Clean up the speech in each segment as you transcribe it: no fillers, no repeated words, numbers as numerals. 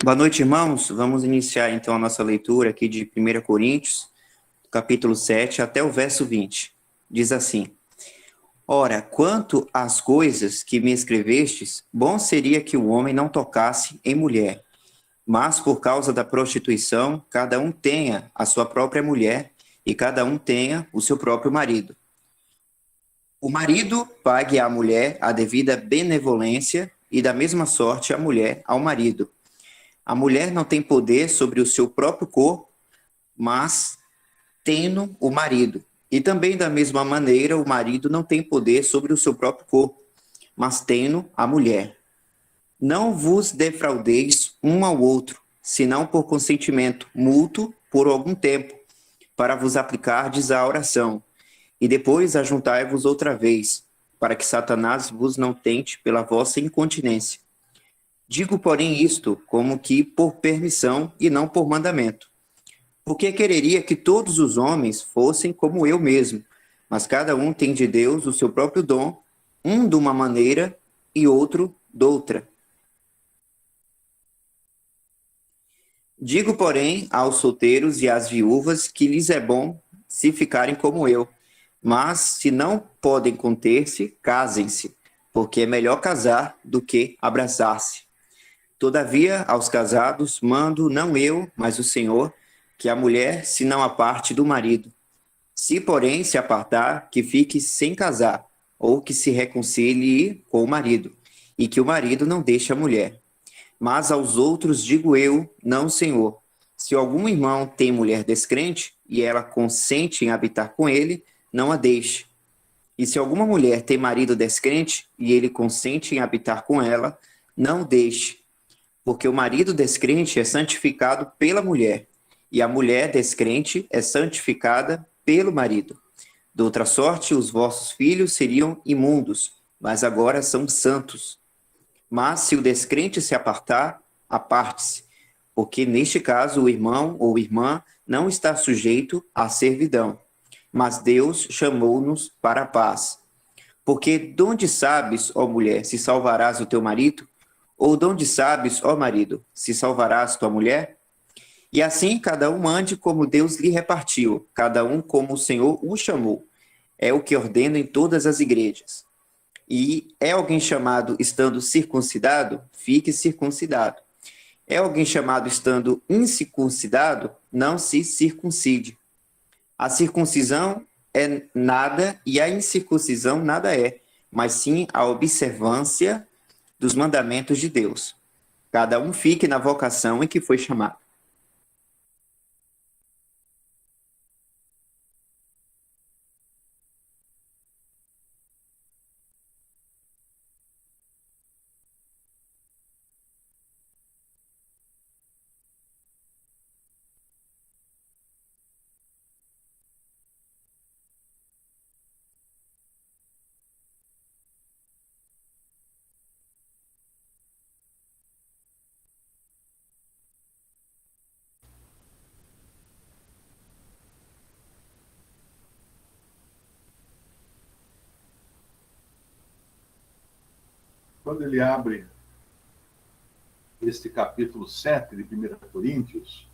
Boa noite, irmãos. Vamos iniciar então a nossa leitura aqui de 1 Coríntios, capítulo 7, até o verso 20. Diz assim: Ora, quanto às coisas que me escrevestes, bom seria que o homem não tocasse em mulher, mas por causa da prostituição, cada um tenha a sua própria mulher e cada um tenha o seu próprio marido. O marido pague à mulher a devida benevolência e da mesma sorte a mulher ao marido. A mulher não tem poder sobre o seu próprio corpo, mas tendo o marido. E também da mesma maneira, o marido não tem poder sobre o seu próprio corpo, mas tendo a mulher. Não vos defraudeis um ao outro, senão por consentimento mútuo por algum tempo, para vos aplicardes à oração, e depois ajuntai-vos outra vez, para que Satanás vos não tente pela vossa incontinência. Digo, porém, isto como que por permissão e não por mandamento. Porque quereria que todos os homens fossem como eu mesmo, mas cada um tem de Deus o seu próprio dom, um de uma maneira e outro doutra. Digo, porém, aos solteiros e às viúvas que lhes é bom se ficarem como eu, mas se não podem conter-se, casem-se, porque é melhor casar do que abraçar-se. Todavia, aos casados, mando não eu, mas o Senhor, que a mulher se não aparte do marido. Se, porém, se apartar, que fique sem casar, ou que se reconcilie com o marido, e que o marido não deixe a mulher. Mas aos outros digo eu, não o Senhor. Se algum irmão tem mulher descrente, e ela consente em habitar com ele, não a deixe. E se alguma mulher tem marido descrente, e ele consente em habitar com ela, não deixe. Porque o marido descrente é santificado pela mulher, e a mulher descrente é santificada pelo marido. De outra sorte, os vossos filhos seriam imundos, mas agora são santos. Mas se o descrente se apartar, aparte-se, porque neste caso o irmão ou irmã não está sujeito à servidão, mas Deus chamou-nos para a paz. Porque donde sabes, ó mulher, se salvarás o teu marido? Ou donde sabes, ó marido, se salvarás tua mulher? E assim cada um ande como Deus lhe repartiu, cada um como o Senhor o chamou. É o que ordeno em todas as igrejas. E é alguém chamado estando circuncidado? Fique circuncidado. É alguém chamado estando incircuncidado? Não se circuncide. A circuncisão é nada e a incircuncisão nada é, mas sim a observância dos mandamentos de Deus. Cada um fique na vocação em que foi chamado. Quando ele abre este capítulo 7 de 1 Coríntios,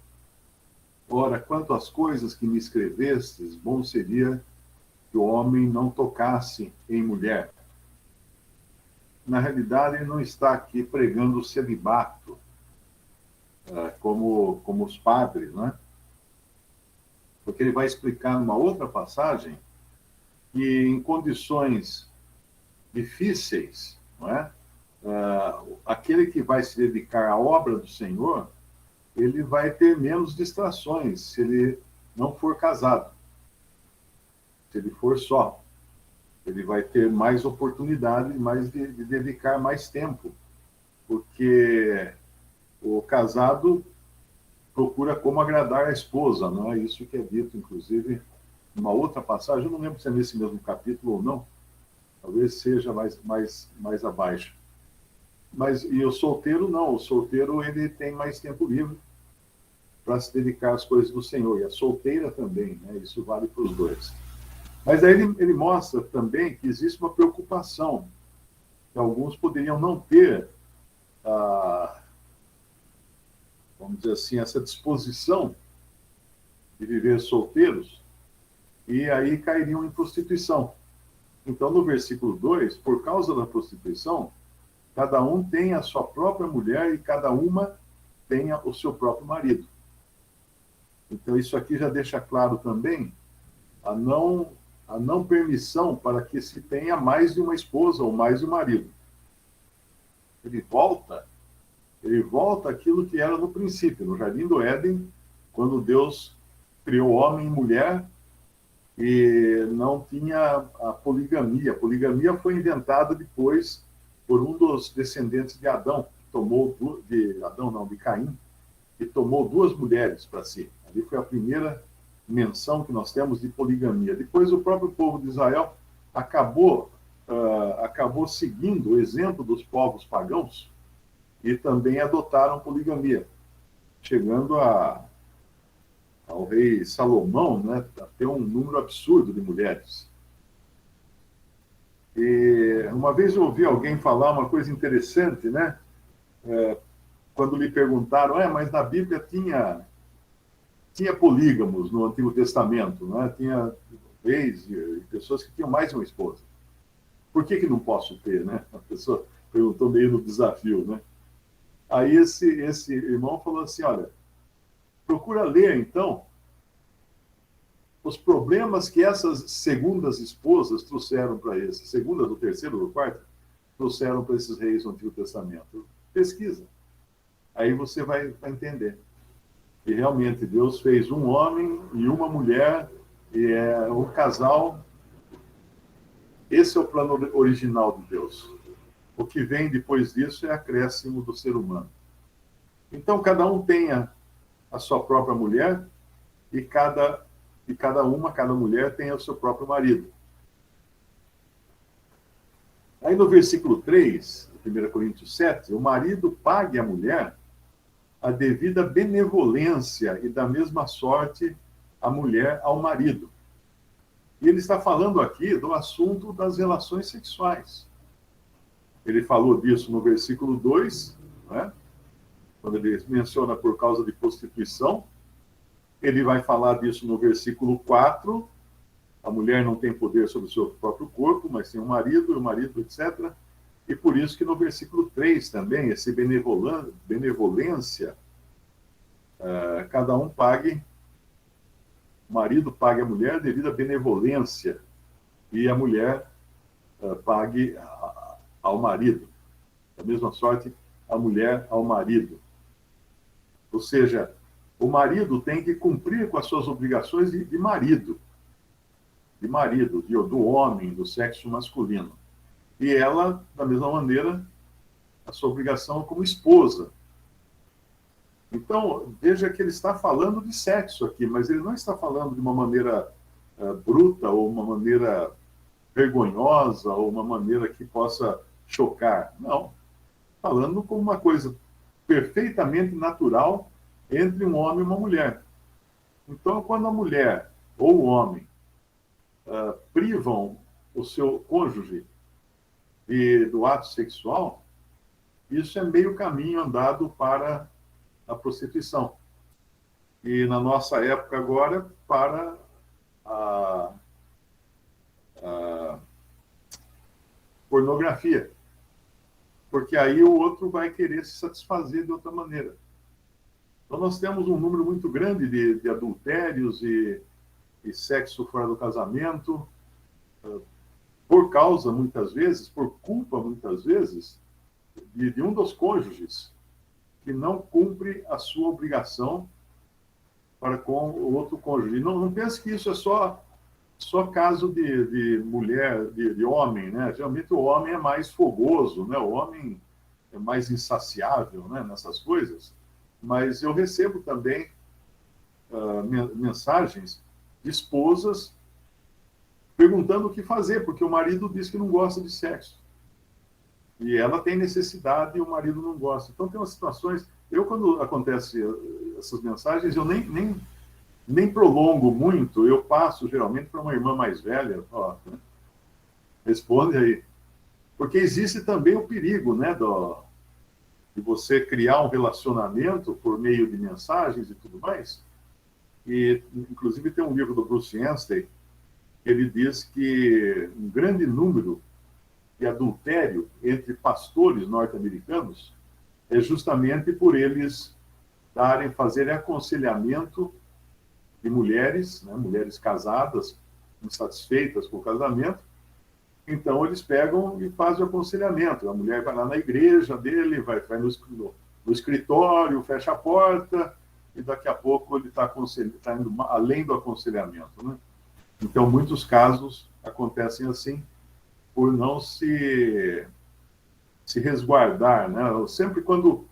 ora, quanto às coisas que me escrevestes, bom seria que o homem não tocasse em mulher. Na realidade, ele não está aqui pregando o celibato, como os padres, né? Porque ele vai explicar numa outra passagem que em condições difíceis, não é? Aquele que vai se dedicar à obra do Senhor, ele vai ter menos distrações se ele não for casado. Se ele for só, ele vai ter mais oportunidade de dedicar mais tempo, porque o casado procura como agradar a esposa, não é isso que é dito, inclusive, numa outra passagem, eu não lembro se é nesse mesmo capítulo ou não, talvez seja mais abaixo. Mas, e o solteiro não, o solteiro ele tem mais tempo livre para se dedicar às coisas do Senhor, e a solteira também, né? Isso vale para os dois. Mas aí ele mostra também que existe uma preocupação, que alguns poderiam não ter vamos dizer assim, essa disposição de viver solteiros, e aí cairiam em prostituição. Então, no versículo 2, por causa da prostituição, cada um tem a sua própria mulher e cada uma tenha o seu próprio marido. Então, isso aqui já deixa claro também a não permissão para que se tenha mais de uma esposa ou mais de um marido. Ele volta àquilo que era no princípio, no Jardim do Éden, quando Deus criou homem e mulher e não tinha a poligamia. A poligamia foi inventada depois por um dos descendentes de Adão, de Caim, que tomou duas mulheres para si. Ali foi a primeira menção que nós temos de poligamia. Depois o próprio povo de Israel acabou seguindo o exemplo dos povos pagãos e também adotaram poligamia, chegando ao rei Salomão, né, a ter um número absurdo de mulheres. E uma vez eu ouvi alguém falar uma coisa interessante, né? Quando lhe perguntaram, mas na Bíblia tinha polígamos no Antigo Testamento, né? Tinha reis e pessoas que tinham mais de uma esposa. Por que não posso ter, né? A pessoa perguntou meio no desafio, né? Aí esse irmão falou assim, olha, procura ler, então, os problemas que essas segundas esposas trouxeram para esses, segunda, do terceiro, do quarto, trouxeram para esses reis do Antigo Testamento. Pesquisa. Aí você vai entender. E realmente Deus fez um homem e uma mulher, e é um casal. Esse é o plano original de Deus. O que vem depois disso é acréscimo do ser humano. Então, cada um tenha a sua própria mulher e cada mulher tenha o seu próprio marido. Aí no versículo 3, 1 Coríntios 7, o marido pague à mulher a devida benevolência e da mesma sorte a mulher ao marido. E ele está falando aqui do assunto das relações sexuais. Ele falou disso no versículo 2, né? Quando ele menciona por causa de prostituição. Ele vai falar disso no versículo 4, a mulher não tem poder sobre o seu próprio corpo, mas tem um marido, e o marido, etc. E por isso que no versículo 3 também, esse benevolência, cada um pague, o marido pague a mulher devido à benevolência, e a mulher pague ao marido. Da mesma sorte, a mulher ao marido. Ou seja, o marido tem que cumprir com as suas obrigações de marido, do homem, do sexo masculino. E ela, da mesma maneira, a sua obrigação como esposa. Então, veja que ele está falando de sexo aqui, mas ele não está falando de uma maneira bruta, ou uma maneira vergonhosa, ou uma maneira que possa chocar. Não. Falando como uma coisa perfeitamente natural entre um homem e uma mulher. Então, quando a mulher ou o homem privam o seu cônjuge do ato sexual, isso é meio caminho andado para a prostituição. E na nossa época agora, para a pornografia. Porque aí o outro vai querer se satisfazer de outra maneira. Então nós temos um número muito grande de adultérios e sexo fora do casamento, por causa, muitas vezes, por culpa, muitas vezes, de um dos cônjuges que não cumpre a sua obrigação para com o outro cônjuge. Não pense que isso é só caso de mulher, de homem, né? Geralmente o homem é mais fogoso, né? O homem é mais insaciável, né? Nessas coisas. Mas eu recebo também mensagens de esposas perguntando o que fazer, porque o marido diz que não gosta de sexo. E ela tem necessidade e o marido não gosta. Então tem umas situações... quando acontecem essas mensagens, eu nem prolongo muito, eu passo geralmente para uma irmã mais velha. Responde aí. Porque existe também o perigo, né, de você criar um relacionamento por meio de mensagens e tudo mais. E, inclusive, tem um livro do Bruce Anstey, ele diz que um grande número de adultério entre pastores norte-americanos é justamente por eles fazerem aconselhamento de mulheres, né, mulheres casadas, insatisfeitas com o casamento. Então, eles pegam e fazem o aconselhamento. A mulher vai lá na igreja dele, vai no escritório, fecha a porta, e daqui a pouco ele está indo além do aconselhamento. Né? Então, muitos casos acontecem assim, por não se resguardar. Né? Sempre quando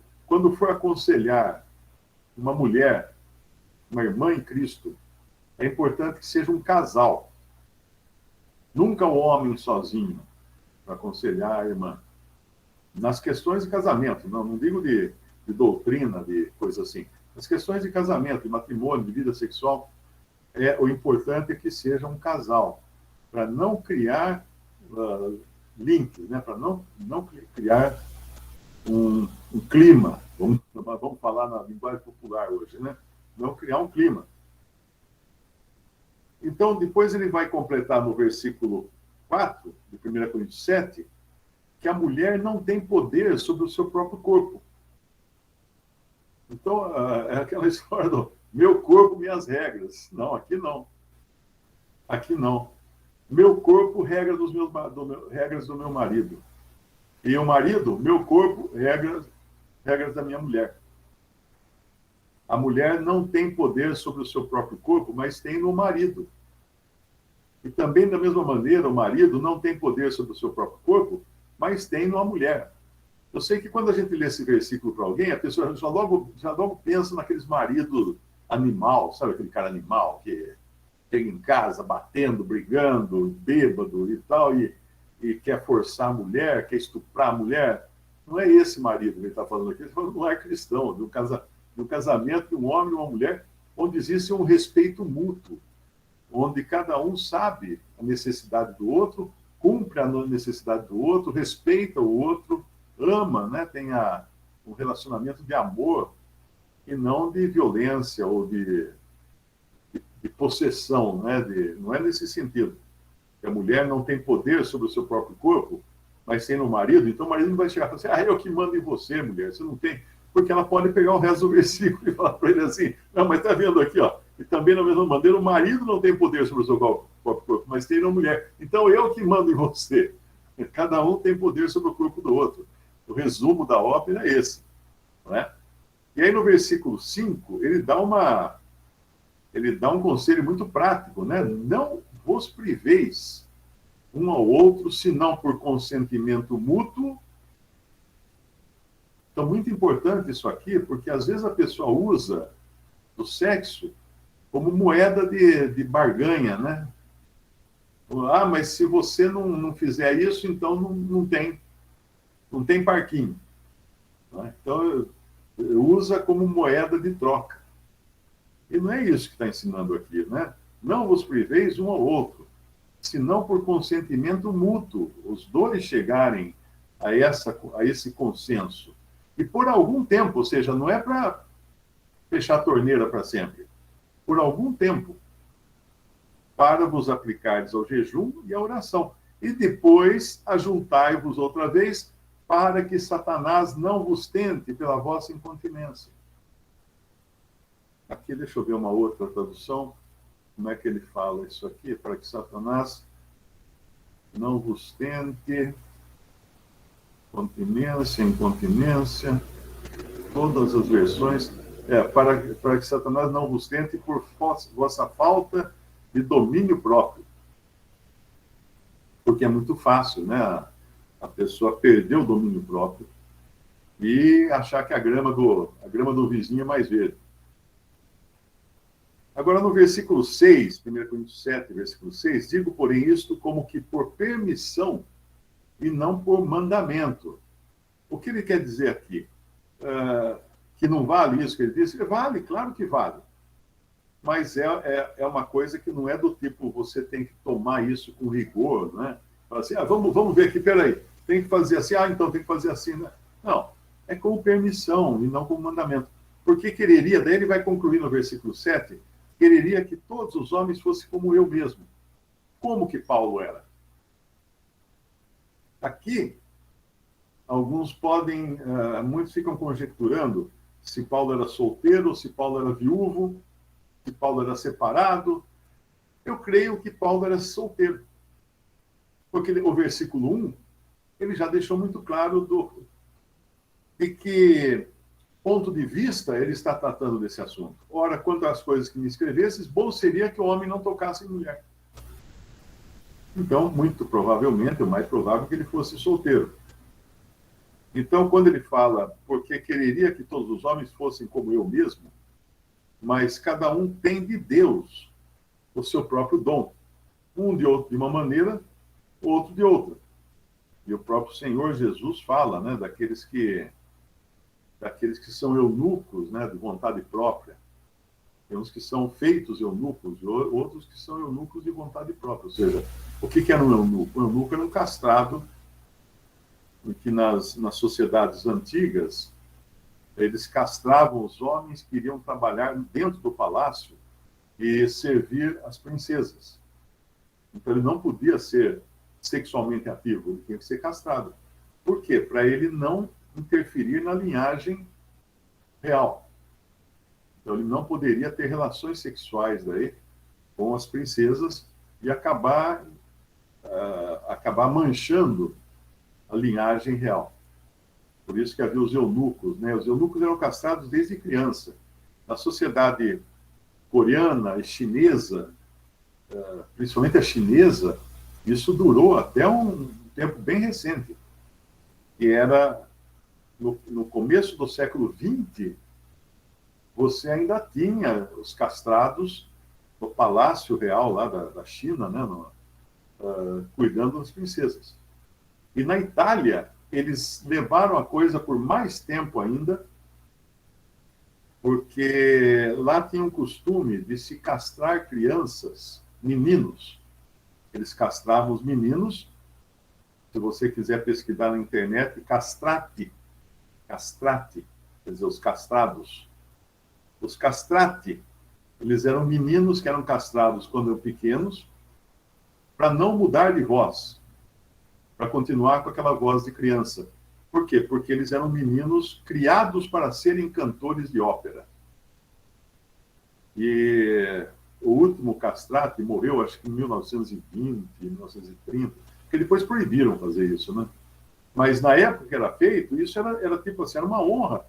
for aconselhar uma mulher, uma irmã em Cristo, é importante que seja um casal. Nunca o homem sozinho para aconselhar a irmã. Nas questões de casamento, não digo de doutrina, de coisa assim. Nas questões de casamento, de matrimônio, de vida sexual, o importante é que seja um casal, para não criar links, né? Para não criar um clima, vamos falar na linguagem popular hoje, né? Não criar um clima. Então, depois ele vai completar no versículo 4, de 1 Coríntios 7, que a mulher não tem poder sobre o seu próprio corpo. Então, é aquela história do meu corpo, minhas regras. Não, aqui não. Aqui não. Meu corpo, regras do meu marido. E o marido, meu corpo, regras da minha mulher. A mulher não tem poder sobre o seu próprio corpo, mas tem no marido. E também, da mesma maneira, o marido não tem poder sobre o seu próprio corpo, mas tem na mulher. Eu sei que quando a gente lê esse versículo para alguém, a pessoa já logo pensa naqueles maridos animal, sabe aquele cara animal que chega em casa batendo, brigando, bêbado e tal, e quer forçar a mulher, quer estuprar a mulher. Não é esse marido que ele está falando aqui, ele está falando de um lar cristão, de um casamento de um homem e uma mulher, onde existe um respeito mútuo, onde cada um sabe a necessidade do outro, cumpre a necessidade do outro, respeita o outro, ama, né? Tem um relacionamento de amor e não de violência ou de possessão, né? Não é nesse sentido. Que a mulher não tem poder sobre o seu próprio corpo, mas tem no marido, então o marido não vai chegar e falar assim, eu que mando em você, mulher, você não tem... Porque ela pode pegar o resto do versículo e falar para ele assim, não, mas está vendo aqui, ó, e também na mesma maneira, o marido não tem poder sobre o seu próprio corpo, mas tem na mulher. Então eu que mando em você. Cada um tem poder sobre o corpo do outro. O resumo da ópera é esse. Não é? E aí no versículo 5, ele dá um conselho muito prático, né? Não vos priveis um ao outro, senão por consentimento mútuo. Então, muito importante isso aqui, porque às vezes a pessoa usa o sexo como moeda de barganha, né? Mas se você não fizer isso, então não tem parquinho. Né? Então, usa como moeda de troca. E não é isso que está ensinando aqui, né? Não vos priveis um ao outro, senão por consentimento mútuo, os dois chegarem a esse consenso. E por algum tempo, ou seja, não é para fechar a torneira para sempre, por algum tempo, para vos aplicardes ao jejum e à oração. E depois ajuntai-vos outra vez, para que Satanás não vos tente pela vossa incontinência. Aqui, deixa eu ver uma outra tradução. Como é que ele fala isso aqui? Para que Satanás não vos tente... incontinência, todas as versões, para que Satanás não vos tente por vossa falta de domínio próprio. Porque é muito fácil, né? A pessoa perder o domínio próprio e achar que a grama do vizinho é mais verde. Agora, no versículo 6, 1 Coríntios 7, versículo 6, digo, porém, isto como que por permissão e não por mandamento. O que ele quer dizer aqui? Que não vale isso que ele disse? Vale, claro que vale. Mas é uma coisa que não é do tipo, você tem que tomar isso com rigor, né? Fala assim, vamos ver aqui, peraí, tem que fazer assim, então tem que fazer assim, né? Não, é como permissão e não como mandamento. Porque quereria, daí ele vai concluir no versículo 7, quereria que todos os homens fossem como eu mesmo. Como que Paulo era? Aqui, alguns podem, muitos ficam conjecturando se Paulo era solteiro, se Paulo era viúvo, se Paulo era separado. Eu creio que Paulo era solteiro. Porque o versículo 1, ele já deixou muito claro de que ponto de vista ele está tratando desse assunto. Ora, quanto às coisas que me escrevesses, bom seria que o homem não tocasse em mulher. Então, muito provavelmente, o mais provável é que ele fosse solteiro. Então, quando ele fala, porque quereria que todos os homens fossem como eu mesmo, mas cada um tem de Deus o seu próprio dom. Um de uma maneira, outro de outra. E o próprio Senhor Jesus fala, né, daqueles que são eunucos, né, de vontade própria. Tem uns que são feitos eunucos, outros que são eunucos de vontade própria. Ou seja, o que era um eunuco? Um eunuco era um castrado, que nas sociedades antigas, eles castravam os homens que iriam trabalhar dentro do palácio e servir as princesas. Então ele não podia ser sexualmente ativo, ele tinha que ser castrado. Por quê? Para ele não interferir na linhagem real. Então ele não poderia ter relações sexuais daí com as princesas e acabar manchando a linhagem real. Por isso que havia os eunucos, né? Os eunucos eram castrados desde criança. Na sociedade coreana e chinesa, principalmente a chinesa, isso durou até um tempo bem recente, que era no começo do século XX, você ainda tinha os castrados no Palácio Real lá da China, né, cuidando das princesas. E na Itália, eles levaram a coisa por mais tempo ainda, porque lá tinha um costume de se castrar crianças, meninos. Eles castravam os meninos. Se você quiser pesquisar na internet, castrati, quer dizer, os castrados. Os castrati, eles eram meninos que eram castrados quando eram pequenos, para não mudar de voz, para continuar com aquela voz de criança. Por quê? Porque eles eram meninos criados para serem cantores de ópera. E o último castrati morreu, acho que em 1920, 1930, porque depois proibiram fazer isso, né? Mas na época que era feito, isso era tipo assim, era uma honra.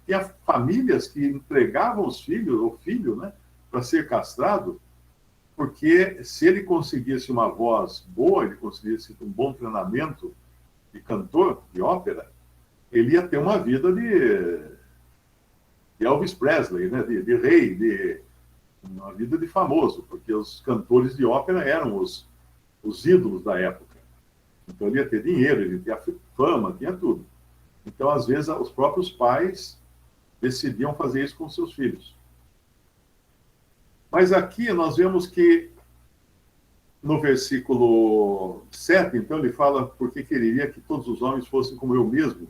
Tinha famílias que entregavam os filhos, o filho, né, para ser castrado, porque se ele conseguisse uma voz boa, ele conseguisse um bom treinamento de cantor de ópera, ele ia ter uma vida de Elvis Presley, né, de rei, uma vida de famoso, porque os cantores de ópera eram os ídolos da época. Então ele ia ter dinheiro, ele ia ter fama, tinha tudo. Então, às vezes, os próprios pais decidiam fazer isso com seus filhos. Mas aqui nós vemos que no versículo 7, então, ele fala porque quereria que todos os homens fossem como eu mesmo.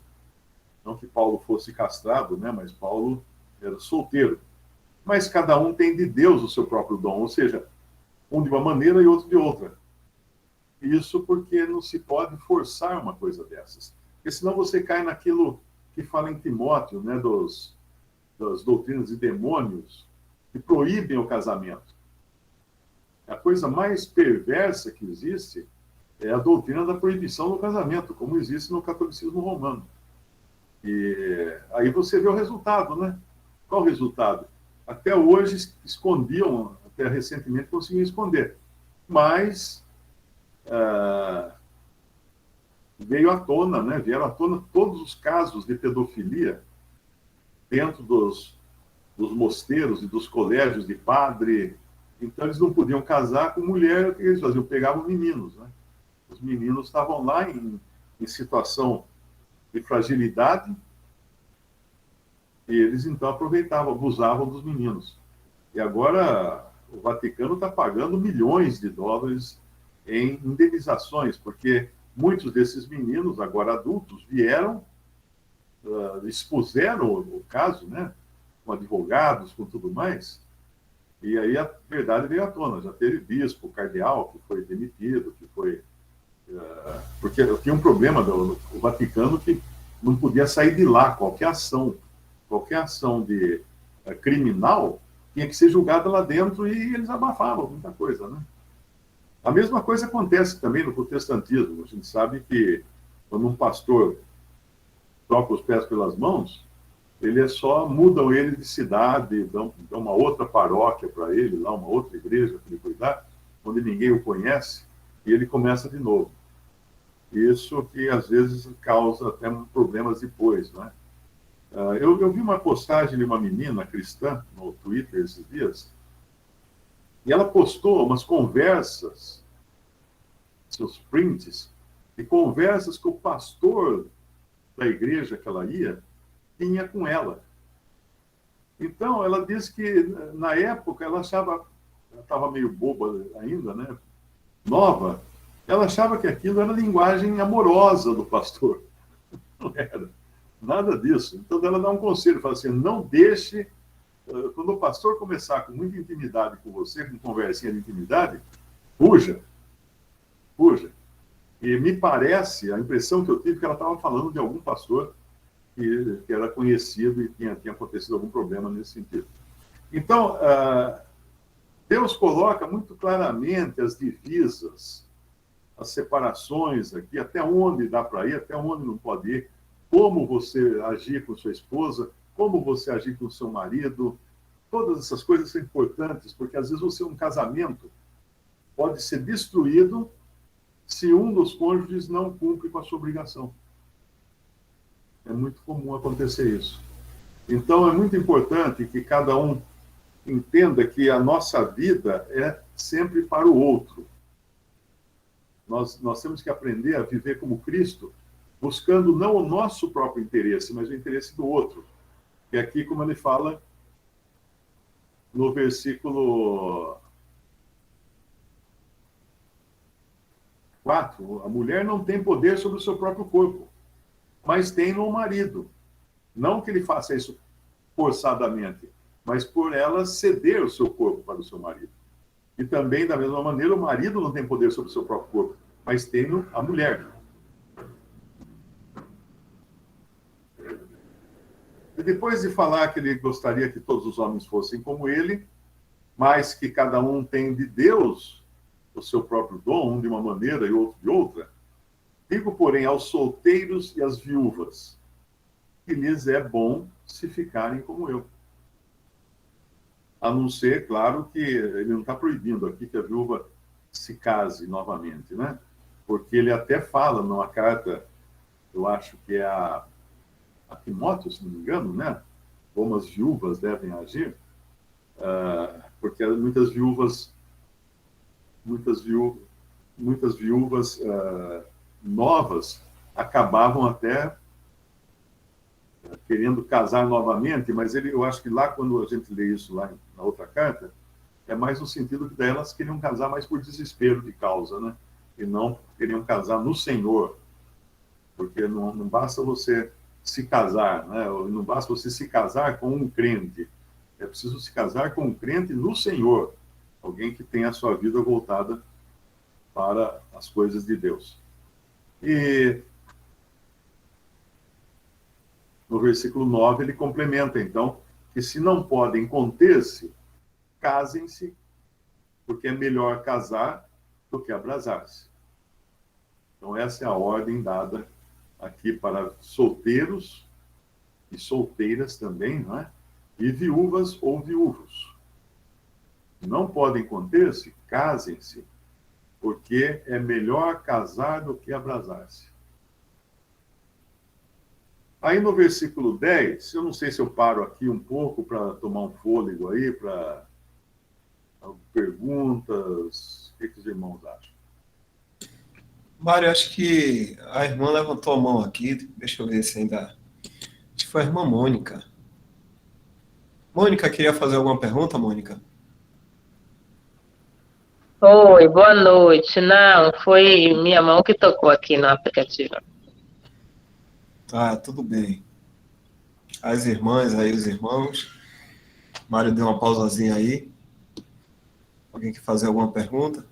Não que Paulo fosse castrado, né? Mas Paulo era solteiro. Mas cada um tem de Deus o seu próprio dom, ou seja, um de uma maneira e outro de outra. Isso porque não se pode forçar uma coisa dessas. Porque senão você cai naquilo que fala em Timóteo, né, das doutrinas de demônios, que proíbem o casamento. A coisa mais perversa que existe é a doutrina da proibição do casamento, como existe no catolicismo romano. E aí você vê o resultado, né? Qual o resultado? Até hoje escondiam, até recentemente conseguiam esconder. Mas veio à tona, né? Vieram à tona todos os casos de pedofilia dentro dos mosteiros e dos colégios de padre. Então eles não podiam casar com mulher, o que eles faziam? Pegavam meninos, né? Os meninos estavam lá em situação de fragilidade e eles então aproveitavam, abusavam dos meninos. E agora o Vaticano está pagando milhões de dólares em indenizações, porque muitos desses meninos, agora adultos, vieram expuseram o caso, né? Com advogados, com tudo mais, e aí a verdade veio à tona. Já teve bispo, cardeal, que foi demitido, que foi... porque tinha um problema do Vaticano que não podia sair de lá. Qualquer ação de criminal tinha que ser julgada lá dentro e eles abafavam muita coisa, né? A mesma coisa acontece também no protestantismo. A gente sabe que quando um pastor troca os pés pelas mãos, mudam ele de cidade, dão uma outra paróquia para ele, lá uma outra igreja para ele cuidar, onde ninguém o conhece, e ele começa de novo. Isso que às vezes causa até problemas depois, né? Eu vi uma postagem de uma menina cristã no Twitter esses dias, e ela postou umas conversas, seus prints, de conversas que o pastor da igreja que ela ia tinha com ela. Então, ela disse que, na época, ela estava meio boba ainda, né? Nova, ela achava que aquilo era linguagem amorosa do pastor. Não era nada disso. Então, ela dá um conselho, fala assim, não deixe, quando o pastor começar com muita intimidade com você, com conversinha de intimidade, fuja. E me parece, a impressão que eu tive, que ela estava falando de algum pastor que era conhecido e tinha acontecido algum problema nesse sentido. Então, Deus coloca muito claramente as divisas, as separações aqui, até onde dá para ir, até onde não pode ir, como você agir com sua esposa, como você agir com seu marido. Todas essas coisas são importantes, porque às vezes um casamento pode ser destruído se um dos cônjuges não cumpre com a sua obrigação. É muito comum acontecer isso. Então, é muito importante que cada um entenda que a nossa vida é sempre para o outro. Nós temos que aprender a viver como Cristo, buscando não o nosso próprio interesse, mas o interesse do outro. E aqui, como ele fala no versículo 4, a mulher não tem poder sobre o seu próprio corpo, mas tem no marido. Não que ele faça isso forçadamente, mas por ela ceder o seu corpo para o seu marido. E também, da mesma maneira, o marido não tem poder sobre o seu próprio corpo, mas tem a mulher. E depois de falar que ele gostaria que todos os homens fossem como ele, mas que cada um tem de Deus o seu próprio dom, um de uma maneira e outro de outra, digo, porém, aos solteiros e às viúvas, que lhes é bom se ficarem como eu. A não ser, claro, que ele não está proibindo aqui que a viúva se case novamente, né? Porque ele até fala numa carta, eu acho que é a Timóteo, se não me engano, né? Como as viúvas devem agir, porque muitas viúvas novas acabavam até querendo casar novamente, mas eu acho que lá, quando a gente lê isso lá na outra carta, é mais no sentido que elas queriam casar mais por desespero de causa, né? E não queriam casar no Senhor, porque não basta você se casar, né? Não basta você se casar com um crente, é preciso se casar com um crente no Senhor, alguém que tenha a sua vida voltada para as coisas de Deus. E no versículo 9 ele complementa, então, que se não podem conter-se, casem-se, porque é melhor casar do que abrasar-se. Então, essa é a ordem dada aqui para solteiros e solteiras também, não é? E viúvas ou viúvos. Não podem conter-se, casem-se, porque é melhor casar do que abrasar-se. Aí no versículo 10, eu não sei se eu paro aqui um pouco para tomar um fôlego aí, para perguntas, o que os irmãos acham? Mário, acho que a irmã levantou a mão aqui, deixa eu ver se ainda... Acho que foi a irmã Mônica. Mônica, queria fazer alguma pergunta, Mônica? Oi, boa noite. Não, foi minha mão que tocou aqui no aplicativo. Ah, tudo bem. as irmãs aí, os irmãos. Mário deu uma pausazinha aí. Alguém quer fazer alguma pergunta?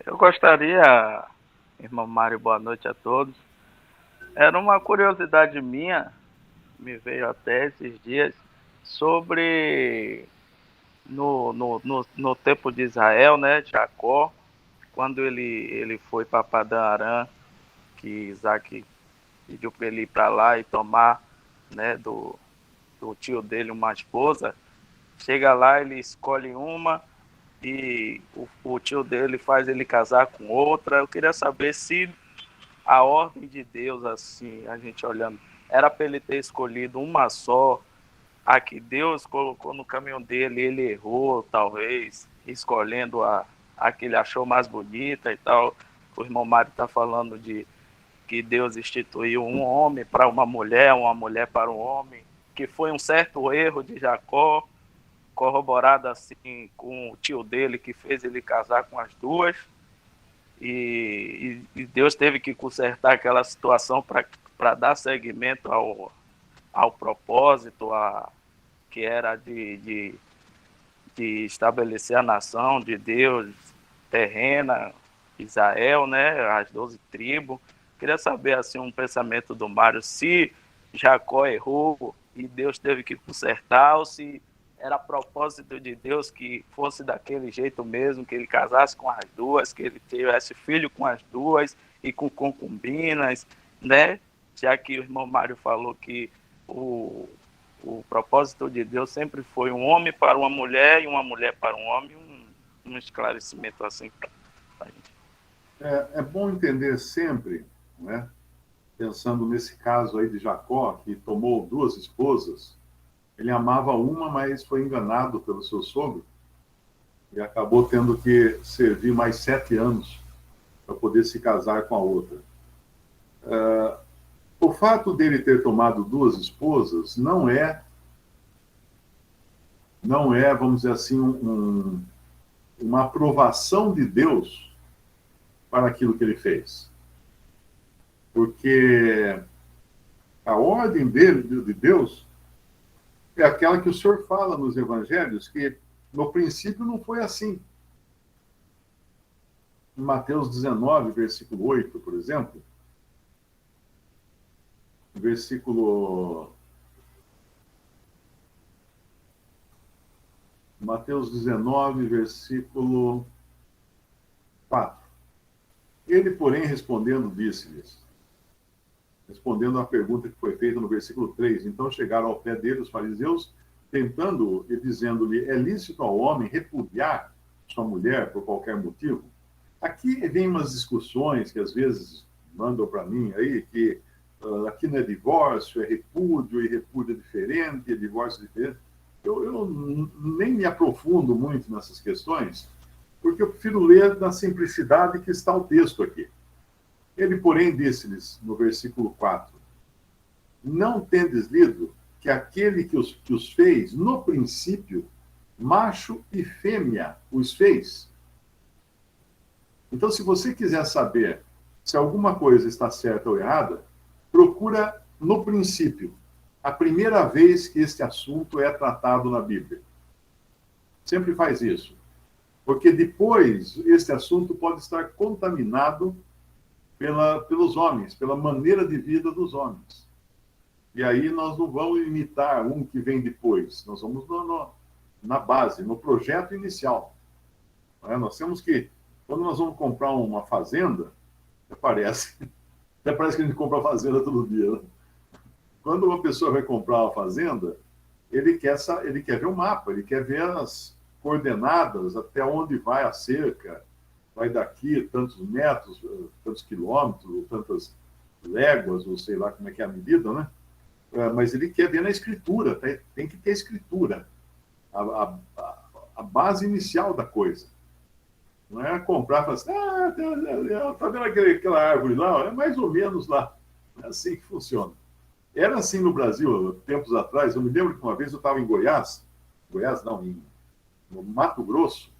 Eu gostaria, irmão Mário, boa noite a todos. Era uma curiosidade minha, me veio até esses dias, sobre no tempo de Israel, né, Jacó, quando ele foi para Padã Arã, que Isaac pediu para ele ir para lá e tomar, né, do tio dele uma esposa. Chega lá, ele escolhe uma e o tio dele faz ele casar com outra. Eu queria saber se a ordem de Deus, assim, a gente olhando, era para ele ter escolhido uma só, a que Deus colocou no caminho dele, ele errou, talvez, escolhendo a que ele achou mais bonita e tal. O irmão Mário está falando de que Deus instituiu um homem para uma mulher para um homem, que foi um certo erro de Jacó, corroborado assim com o tio dele, que fez ele casar com as duas, e Deus teve que consertar aquela situação para dar seguimento ao propósito, que era de estabelecer a nação de Deus terrena, Israel, né, as 12 tribos. Queria saber assim um pensamento do Mário, se Jacó errou e Deus teve que consertar, ou se era propósito de Deus que fosse daquele jeito mesmo, que ele casasse com as duas, que ele tivesse filho com as duas e com concubinas, né? Já que o irmão Mário falou que o propósito de Deus sempre foi um homem para uma mulher e uma mulher para um homem, um esclarecimento assim para a gente. É bom entender sempre, né, pensando nesse caso aí de Jacó, que tomou duas esposas. Ele amava uma, mas foi enganado pelo seu sogro e acabou tendo que servir mais 7 anos para poder se casar com a outra. O fato dele ter tomado duas esposas não é, vamos dizer assim, uma aprovação de Deus para aquilo que ele fez. Porque a ordem de Deus é aquela que o Senhor fala nos evangelhos, que no princípio não foi assim. Em Mateus 19, versículo 8, por exemplo, Mateus 19, versículo 4. Ele, porém, respondendo, disse-lhes, respondendo à pergunta que foi feita no versículo 3, então chegaram ao pé dele os fariseus, tentando-o e dizendo-lhe, é lícito ao homem repudiar sua mulher por qualquer motivo? Aqui vem umas discussões que às vezes mandam para mim aí, que aqui não é divórcio, é repúdio, e repúdio é diferente, é divórcio é diferente. Eu nem me aprofundo muito nessas questões, porque eu prefiro ler na simplicidade que está o texto aqui. Ele, porém, disse-lhes, no versículo 4, não tendes lido que aquele que os fez, no princípio, macho e fêmea os fez? Então, se você quiser saber se alguma coisa está certa ou errada, procura no princípio, a primeira vez que este assunto é tratado na Bíblia. Sempre faz isso. Porque depois, este assunto pode estar contaminado pelos homens, pela maneira de vida dos homens. E aí nós não vamos imitar um que vem depois. Nós vamos na base, no projeto inicial. Nós temos que, quando nós vamos comprar uma fazenda, até parece que a gente compra fazenda todo dia, né? Quando uma pessoa vai comprar uma fazenda, ele quer ver o mapa, ele quer ver as coordenadas, até onde vai a cerca, vai daqui tantos metros, tantos quilômetros, tantas léguas, ou sei lá como é que é a medida, né? Mas ele quer ver na escritura, tem que ter escritura, a base inicial da coisa. Não é comprar e falar assim, tá vendo aquela árvore lá? É mais ou menos lá. É assim que funciona. Era assim no Brasil, tempos atrás. Eu me lembro que uma vez eu estava em no Mato Grosso,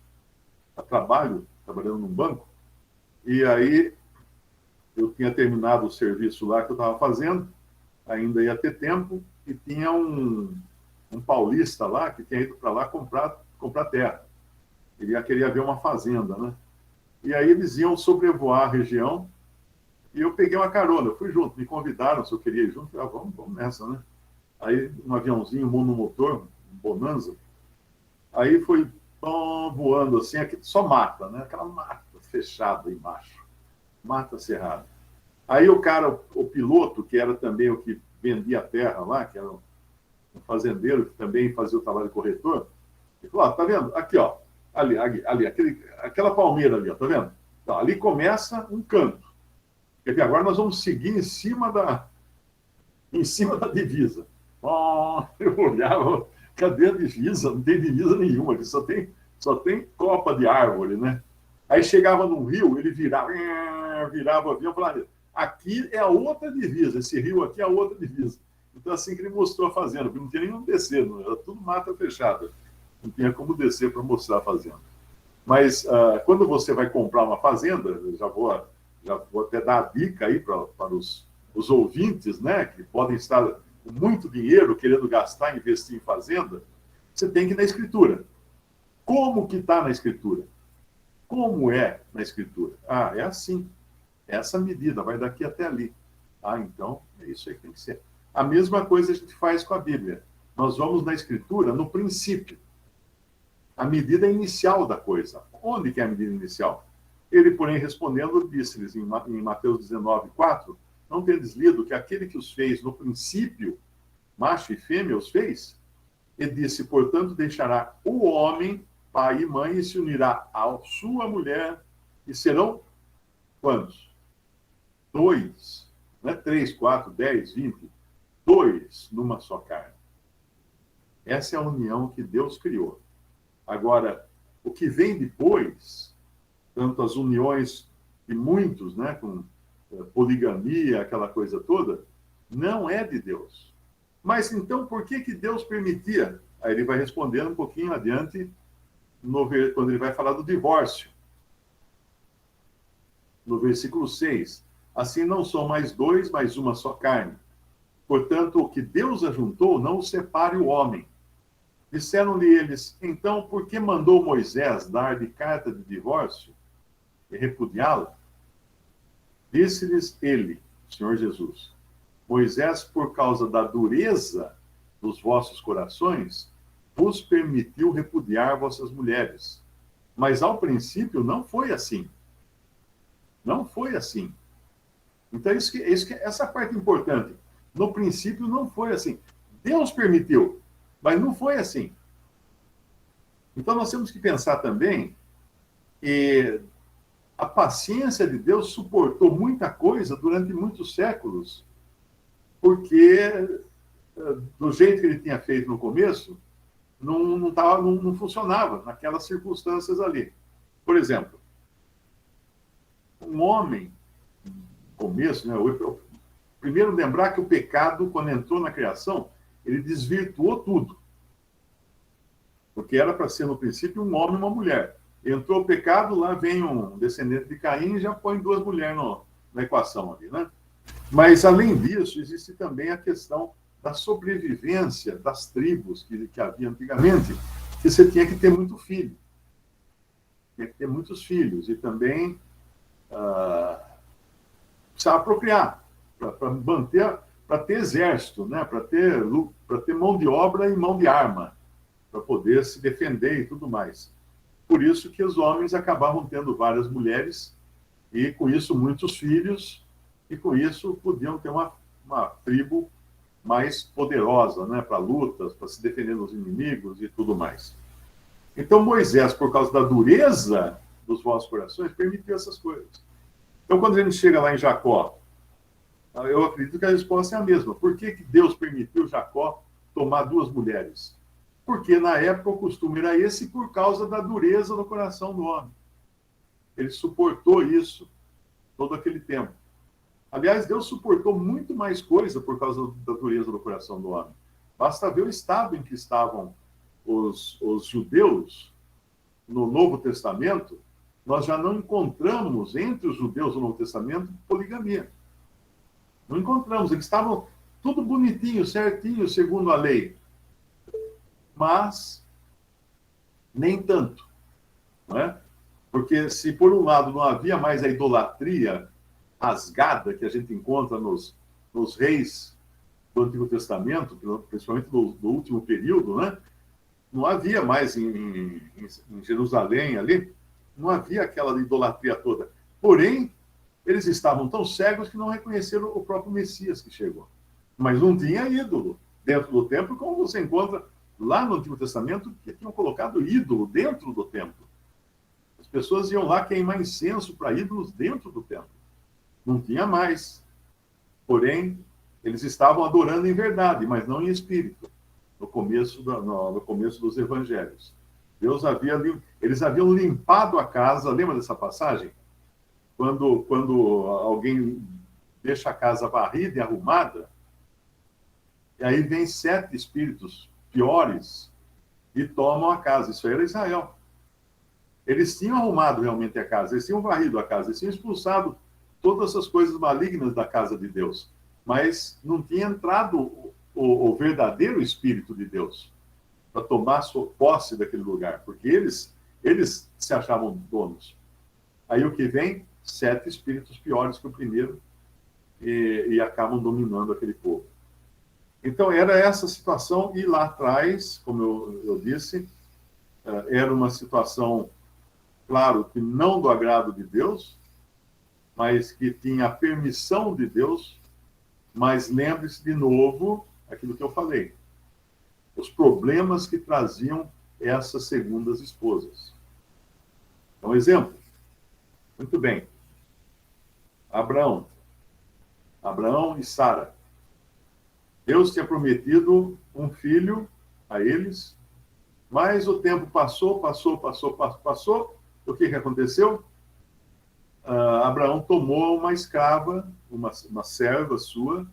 a trabalho, trabalhando num banco, e aí eu tinha terminado o serviço lá que eu estava fazendo, ainda ia ter tempo, e tinha um paulista lá que tinha ido para lá comprar terra. Ele queria ver uma fazenda, né? E aí eles iam sobrevoar a região, e eu peguei uma carona, eu fui junto, me convidaram se eu queria ir junto, eu falei, vamos nessa, né? Aí um aviãozinho monomotor, um Bonanza, aí foi voando assim, aqui, só mata, né? Aquela mata fechada embaixo, mata cerrada. Aí o cara, o piloto, que era também o que vendia a terra lá, que era um fazendeiro que também fazia o trabalho de corretor, ele falou, tá vendo? Aqui, ó, ali, aquela palmeira ali, ó, tá vendo? Então, ali começa um canto. Quer dizer, agora nós vamos seguir em cima da divisa. Eu olhava, cadê a divisa? Não tem divisa nenhuma, aqui só tem copa de árvore, né? Aí chegava num rio, ele virava o avião e falava, aqui é a outra divisa, esse rio aqui é a outra divisa. Então, assim que ele mostrou a fazenda, porque não tinha nem onde descer, não, era tudo mata fechada. Não tinha como descer para mostrar a fazenda. Mas quando você vai comprar uma fazenda, já vou até dar a dica aí para os ouvintes, né, que podem estar com muito dinheiro querendo gastar e investir em fazenda, você tem que ir na escritura. Como que está na escritura? Como é na escritura? É assim. Essa medida vai daqui até ali. Então, é isso aí que tem que ser. A mesma coisa a gente faz com a Bíblia. Nós vamos na escritura no princípio. A medida inicial da coisa. Onde que é a medida inicial? Ele, porém, respondendo, disse-lhes em Mateus 19:4, não tendes lido que aquele que os fez no princípio, macho e fêmea os fez? E disse, portanto, deixará o homem, pai e mãe, e se unirá à sua mulher, e serão quantos? 2, não é 3, 4, 10, 20, 2 numa só carne. Essa é a união que Deus criou. Agora, o que vem depois, tanto as uniões de muitos, né, com poligamia, aquela coisa toda, não é de Deus. Mas então, por que Deus permitia? Aí ele vai responder um pouquinho adiante, quando ele vai falar do divórcio. No versículo 6. Assim não são mais 2, mas uma só carne. Portanto, o que Deus ajuntou, não o separe o homem. Disseram-lhe eles, então, por que mandou Moisés dar-lhe carta de divórcio e repudiá-la? Disse-lhes ele, o Senhor Jesus, Moisés, por causa da dureza dos vossos corações, vos permitiu repudiar vossas mulheres. Mas ao princípio não foi assim. Não foi assim. Então, essa parte é importante. No princípio não foi assim. Deus permitiu, mas não foi assim. Então, nós temos que pensar também que a paciência de Deus suportou muita coisa durante muitos séculos, porque do jeito que ele tinha feito no começo, não funcionava naquelas circunstâncias ali. Por exemplo, um homem, no começo, né, primeiro lembrar que o pecado, quando entrou na criação, ele desvirtuou tudo. Porque era para ser, no princípio, um homem e uma mulher. Entrou o pecado, lá vem um descendente de Caim e já põe 2 mulheres na equação ali, né? Mas, além disso, existe também a questão da sobrevivência das tribos que havia antigamente, que você tinha que ter muito filho. Tinha que ter muitos filhos. E também precisava procriar, para manter, para ter exército, né? Para ter mão de obra e mão de arma, para poder se defender e tudo mais. Por isso que os homens acabavam tendo várias mulheres e, com isso, muitos filhos, e, com isso, podiam ter uma tribo mais poderosa, né, para lutas, para se defender dos inimigos e tudo mais. Então, Moisés, por causa da dureza dos vossos corações, permitiu essas coisas. Então, quando a gente chega lá em Jacó, eu acredito que a resposta é a mesma. Por que Deus permitiu Jacó tomar 2 mulheres? Porque na época o costume era esse por causa da dureza do coração do homem. Ele suportou isso todo aquele tempo. Aliás, Deus suportou muito mais coisa por causa da dureza do coração do homem. Basta ver o estado em que estavam os judeus no Novo Testamento, nós já não encontramos entre os judeus do Novo Testamento poligamia. Não encontramos. Eles estavam tudo bonitinho, certinho, segundo a lei. Mas nem tanto. Não é? Porque se, por um lado, não havia mais a idolatria rasgada que a gente encontra nos reis do Antigo Testamento, principalmente do último período, né? Não havia mais em Jerusalém ali, não havia aquela idolatria toda. Porém, eles estavam tão cegos que não reconheceram o próprio Messias que chegou. Mas não tinha ídolo dentro do templo, como você encontra lá no Antigo Testamento, que tinham colocado ídolo dentro do templo. As pessoas iam lá queimar incenso para ídolos dentro do templo. Não tinha mais. Porém, eles estavam adorando em verdade, mas não em espírito, no começo dos evangelhos. Eles haviam limpado a casa, lembra dessa passagem? Quando alguém deixa a casa varrida e arrumada, e aí vem 7 espíritos piores e tomam a casa. Isso era Israel. Eles tinham arrumado realmente a casa, eles tinham varrido a casa, eles tinham expulsado todas essas coisas malignas da casa de Deus. Mas não tinha entrado o verdadeiro Espírito de Deus para tomar posse daquele lugar, porque eles se achavam donos. Aí o que vem? 7 espíritos piores que o primeiro e acabam dominando aquele povo. Então, era essa situação, e lá atrás, como eu disse, era uma situação, claro, que não do agrado de Deus, mas que tinha a permissão de Deus. Mas lembre-se de novo aquilo que eu falei. Os problemas que traziam essas segundas esposas. Então, exemplo. Muito bem. Abraão e Sara. Deus tinha prometido um filho a eles, mas o tempo passou. O que aconteceu? Abraão tomou uma escrava, uma serva sua,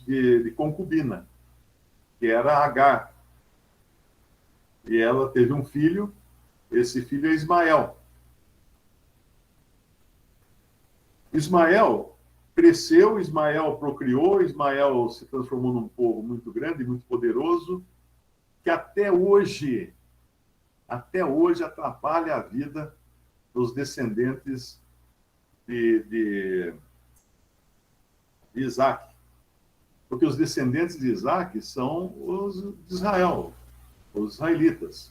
de concubina, que era Agar. E ela teve um filho, esse filho é Ismael. Ismael cresceu, Ismael procriou, Ismael se transformou num povo muito grande, muito poderoso, que até hoje atrapalha a vida dos descendentes de Isaac. Porque os descendentes de Isaac são os de Israel, os israelitas.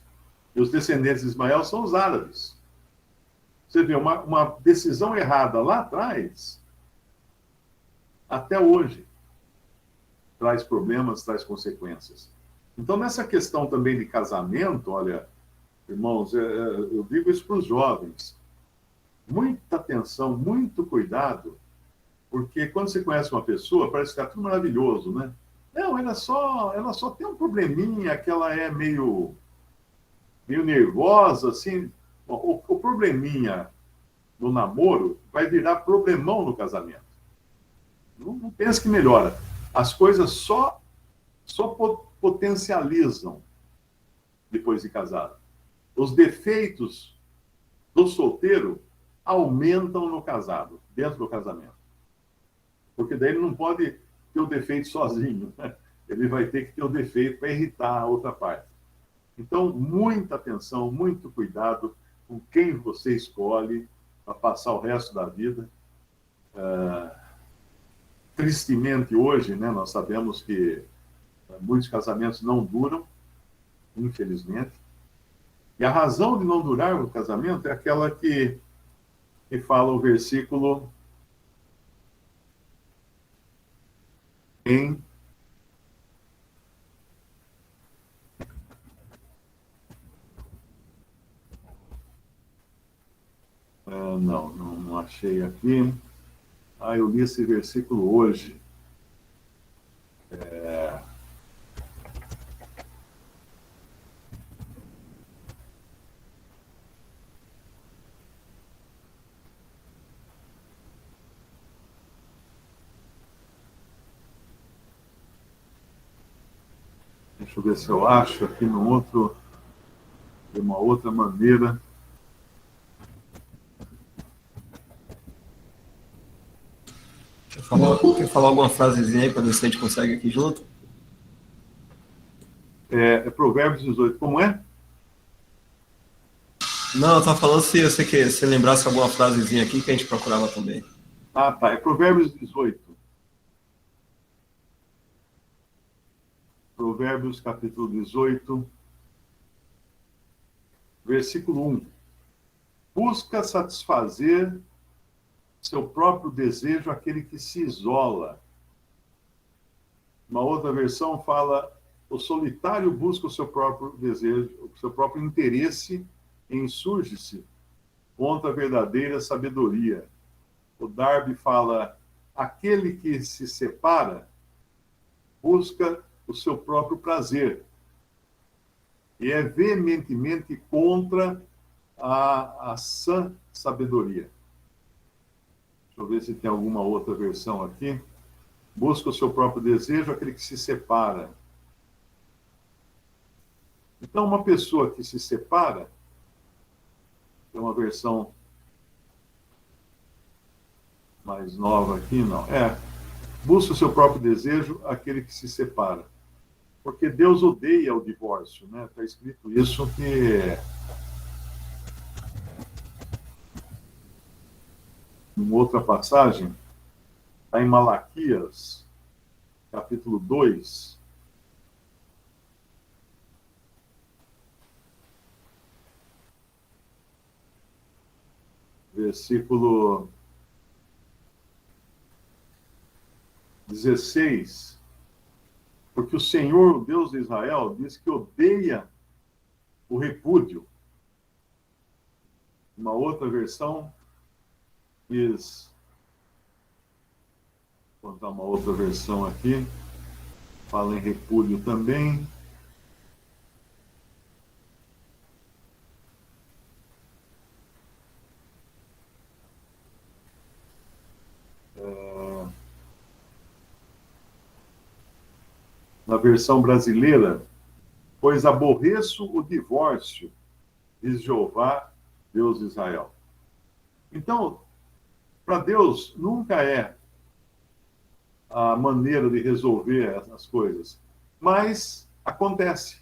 E os descendentes de Ismael são os árabes. Você vê, uma decisão errada lá atrás, até hoje, traz problemas, traz consequências. Então, nessa questão também de casamento, olha, irmãos, eu digo isso para os jovens. Muita atenção, muito cuidado, porque quando você conhece uma pessoa, parece que está tudo maravilhoso, né? Não, ela só tem um probleminha, que ela é meio nervosa, assim. Bom, o probleminha no namoro vai virar problemão no casamento. Não pense que melhora. As coisas só potencializam depois de casado. Os defeitos do solteiro aumentam no casado, dentro do casamento. Porque daí ele não pode ter o defeito sozinho, né? Ele vai ter que ter o defeito para irritar a outra parte. Então, muita atenção, muito cuidado com quem você escolhe para passar o resto da vida. Tristemente, hoje, né, nós sabemos que muitos casamentos não duram, infelizmente. E a razão de não durar o casamento é aquela que fala o versículo em não achei aqui. Eu li esse versículo hoje. Deixa eu ver se eu acho aqui de uma outra maneira. Quer falar alguma frasezinha aí para ver se a gente consegue aqui junto? É Provérbios 18. Como é? Não, eu tava falando se você lembrasse alguma frasezinha aqui que a gente procurava também. Ah, tá. É Provérbios 18. Provérbios, capítulo 18, versículo 1. Busca satisfazer seu próprio desejo aquele que se isola. Uma outra versão fala: o solitário busca o seu próprio desejo, o seu próprio interesse e insurge-se contra a verdadeira sabedoria. O Darby fala: aquele que se separa busca o seu próprio prazer e é veementemente contra a sã sabedoria. Deixa eu ver se tem alguma outra versão aqui. Busca o seu próprio desejo, aquele que se separa. Então, uma pessoa que se separa, tem uma versão mais nova aqui, não. Busca o seu próprio desejo, aquele que se separa. Porque Deus odeia o divórcio, né? Está escrito isso que em outra passagem, está em Malaquias, capítulo 2, versículo 16, porque o Senhor, o Deus de Israel, diz que odeia o repúdio. Uma outra versão diz, vou contar uma outra versão aqui, fala em repúdio também. Na versão brasileira, pois aborreço o divórcio, diz Jeová, Deus de Israel. Então, para Deus, nunca é a maneira de resolver as coisas, mas acontece.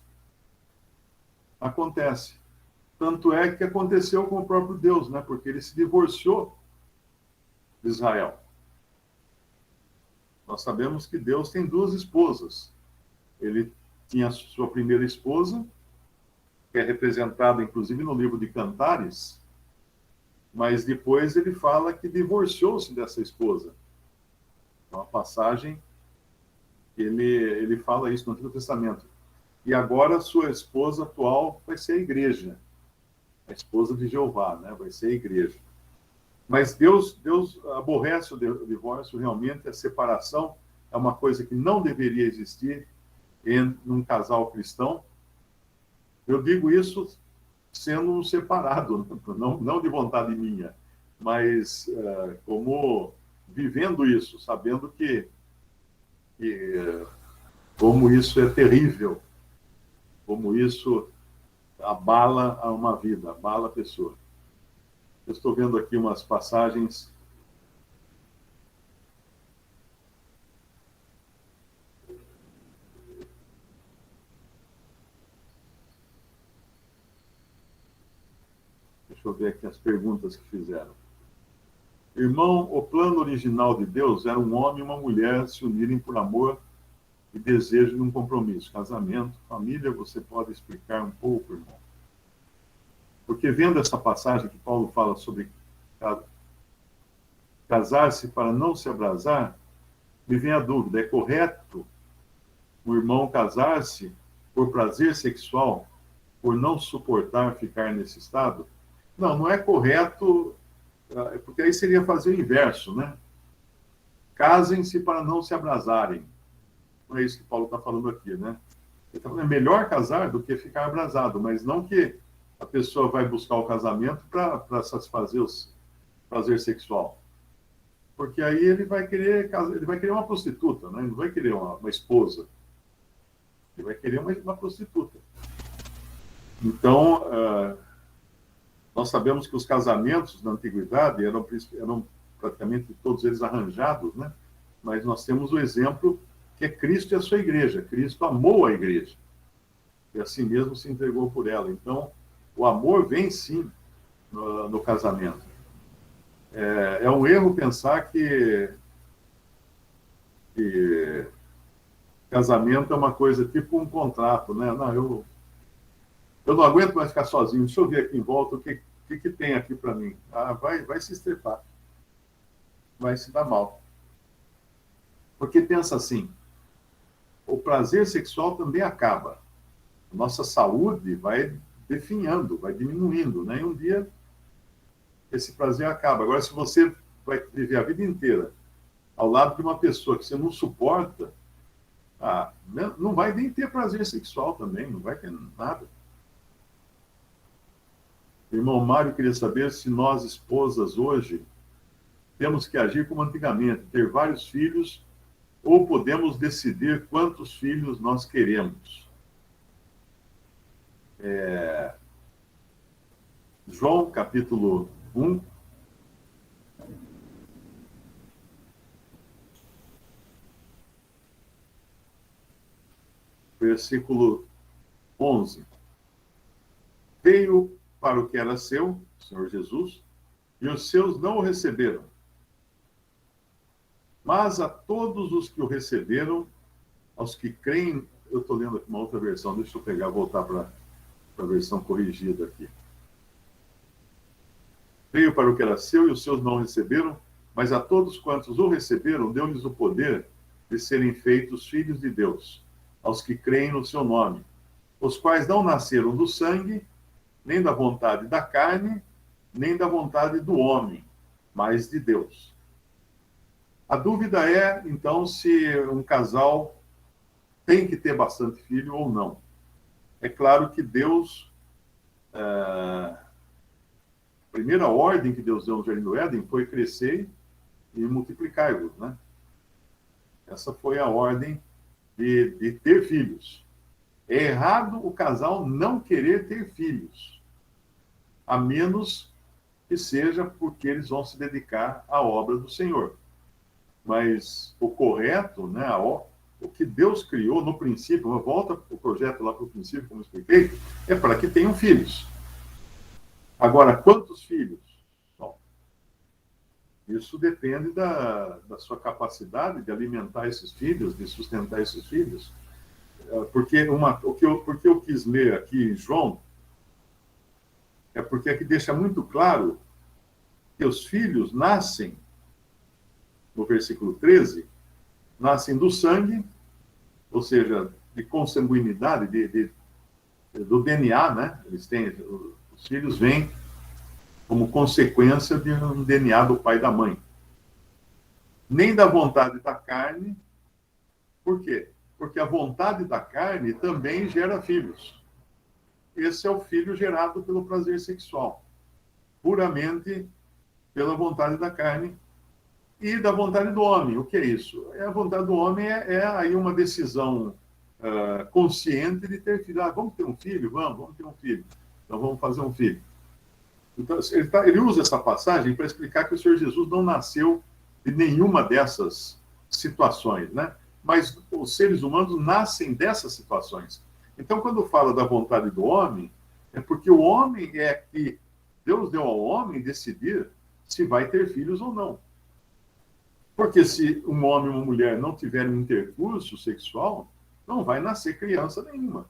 Acontece. Tanto é que aconteceu com o próprio Deus, né? Porque ele se divorciou de Israel. Nós sabemos que Deus tem duas esposas. Ele tinha sua primeira esposa, que é representada inclusive no livro de Cantares, mas depois ele fala que divorciou-se dessa esposa. É uma passagem que ele fala isso no Antigo Testamento. E agora sua esposa atual vai ser a igreja, a esposa de Jeová, né? Vai ser a igreja. Mas Deus aborrece o divórcio, realmente a separação é uma coisa que não deveria existir em um casal cristão. Eu digo isso sendo um separado, não de vontade minha, mas como vivendo isso, sabendo que como isso é terrível, como isso abala uma vida, abala a pessoa. Eu estou vendo aqui umas passagens. Deixa eu ver aqui as perguntas que fizeram. Irmão, o plano original de Deus era um homem e uma mulher se unirem por amor e desejo de um compromisso. Casamento, família, você pode explicar um pouco, irmão? Porque vendo essa passagem que Paulo fala sobre casar-se para não se abrasar, me vem a dúvida: é correto o irmão casar-se por prazer sexual, por não suportar ficar nesse estado? Não, não é correto, porque aí seria fazer o inverso, né? Casem-se para não se abrasarem. Não é isso que Paulo está falando aqui, né? Ele está falando, é melhor casar do que ficar abrasado, mas não que a pessoa vai buscar o casamento para satisfazer o prazer sexual. Porque aí ele vai querer uma prostituta, né? Ele não vai querer uma esposa. Ele vai querer uma prostituta. Então, nós sabemos que os casamentos na antiguidade eram praticamente todos eles arranjados, né? Mas nós temos o exemplo que é Cristo e a sua igreja. Cristo amou a igreja e assim mesmo se entregou por ela. Então, o amor vem sim no casamento. É um erro pensar que casamento é uma coisa tipo um contrato, né? Não, eu não aguento mais ficar sozinho. Deixa eu ver aqui em volta o que tem aqui para mim. Ah, vai se estrepar. Vai se dar mal. Porque pensa assim, o prazer sexual também acaba. Nossa saúde vai definhando, vai diminuindo, né? E um dia esse prazer acaba. Agora, se você vai viver a vida inteira ao lado de uma pessoa que você não suporta, não vai nem ter prazer sexual também, não vai ter nada. O irmão Mário queria saber se nós, esposas, hoje, temos que agir como antigamente, ter vários filhos, ou podemos decidir quantos filhos nós queremos. João, capítulo 1. Versículo 11. Veio para o que era seu, o Senhor Jesus, e os seus não o receberam. Mas a todos os que o receberam, aos que creem... Eu estou lendo aqui uma outra versão, deixa eu voltar para a versão corrigida aqui. Veio para o que era seu e os seus não receberam, mas a todos quantos o receberam, deu-lhes o poder de serem feitos filhos de Deus, aos que creem no seu nome, os quais não nasceram do sangue, nem da vontade da carne, nem da vontade do homem, mas de Deus. A dúvida é, então, se um casal tem que ter bastante filho ou não. É claro que Deus... A primeira ordem que Deus deu no Jardim do Éden foi crescer e multiplicar-vos, né? Essa foi a ordem de ter filhos. É errado o casal não querer ter filhos, a menos que seja porque eles vão se dedicar à obra do Senhor. Mas o correto, né, o que Deus criou no princípio, volta o projeto lá para o princípio, como eu expliquei, é para que tenham filhos. Agora, quantos filhos? Bom, isso depende da sua capacidade de alimentar esses filhos, de sustentar esses filhos. Porque eu quis ler aqui em João, é porque aqui deixa muito claro que os filhos nascem, no versículo 13, nascem do sangue, ou seja, de consanguinidade, do DNA, né? Os filhos vêm como consequência de um DNA do pai e da mãe. Nem da vontade da carne. Por quê? Porque a vontade da carne também gera filhos. Esse é o filho gerado pelo prazer sexual, puramente pela vontade da carne e da vontade do homem. O que é isso? A vontade do homem é aí uma decisão consciente de ter filho. Vamos ter um filho? Vamos ter um filho. Então vamos fazer um filho. Então, ele usa essa passagem para explicar que o Senhor Jesus não nasceu de nenhuma dessas situações, né? Mas os seres humanos nascem dessas situações. Então, quando fala da vontade do homem, é porque o homem é que Deus deu ao homem decidir se vai ter filhos ou não. Porque se um homem e uma mulher não tiverem um intercurso sexual, não vai nascer criança nenhuma.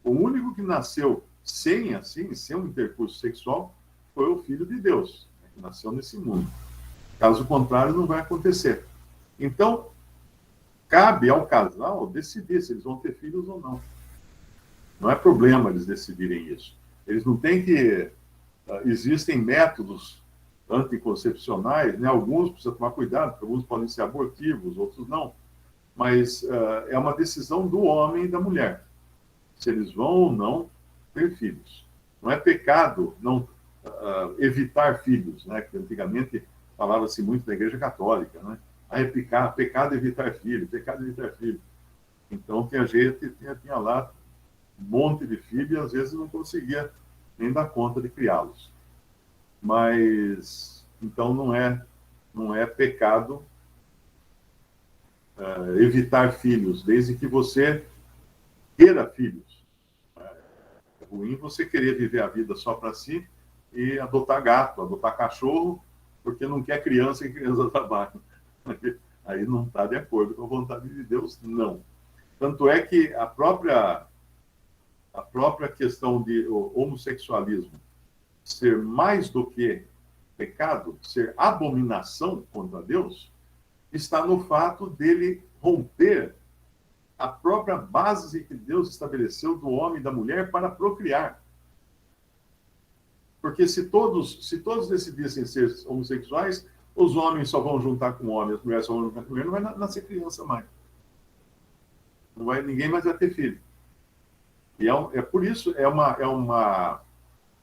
O único que nasceu sem um intercurso sexual foi o Filho de Deus, que nasceu nesse mundo. Caso contrário, não vai acontecer. Então, cabe ao casal decidir se eles vão ter filhos ou não. Não é problema eles decidirem isso. Eles não têm que... existem métodos anticoncepcionais, né? Alguns precisam tomar cuidado, porque alguns podem ser abortivos, outros não. Mas é uma decisão do homem e da mulher, se eles vão ou não ter filhos. Não é pecado não evitar filhos, né? Que antigamente falava-se muito da Igreja Católica, né? É pecado evitar filho, pecado evitar filho. Então, tinha gente tinha lá um monte de filhos e às vezes não conseguia nem dar conta de criá-los. Mas, então, não é Não é pecado evitar filhos, desde que você queira filhos. É ruim você querer viver a vida só para si e adotar gato, adotar cachorro, porque não quer criança e criança trabalha. Aí não está de acordo com a vontade de Deus, não. Tanto é que a própria questão de homossexualismo ser mais do que pecado, ser abominação contra Deus, está no fato dele romper a própria base que Deus estabeleceu do homem e da mulher para procriar. Porque se todos decidissem ser homossexuais, os homens só vão juntar com homens, as mulheres só vão juntar com mulher, não vai nascer criança mais. Ninguém mais vai ter filho. E é por isso, é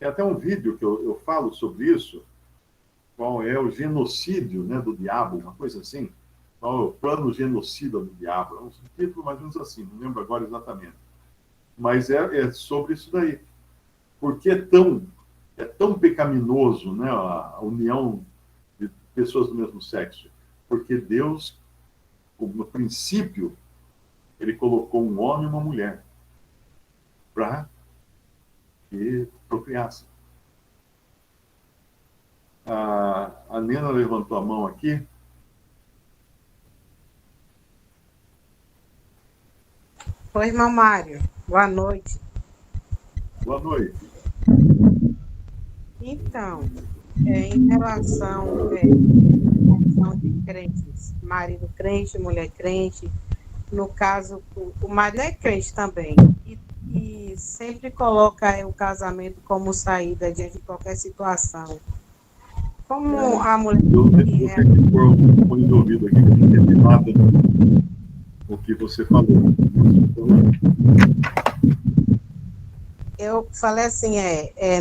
até um vídeo que eu falo sobre isso, qual é o genocídio, né, do diabo, uma coisa assim. Qual é o plano genocida do diabo? É um título mais ou menos assim, não lembro agora exatamente. Mas é sobre isso daí. Porque é tão pecaminoso, né, a união de pessoas do mesmo sexo? Porque Deus, no princípio, ele colocou um homem e uma mulher para que procriassem. A Nena levantou a mão aqui. Oi, irmão Mário. Boa noite. Boa noite. Então, em relação de crentes, marido crente, mulher crente, no caso, o marido é crente também, e sempre coloca o casamento como saída diante de qualquer situação. Como a mulher... Eu vou ter que pôr um fone de ouvido aqui, que eu não entendi nada o que você falou. Eu falei assim,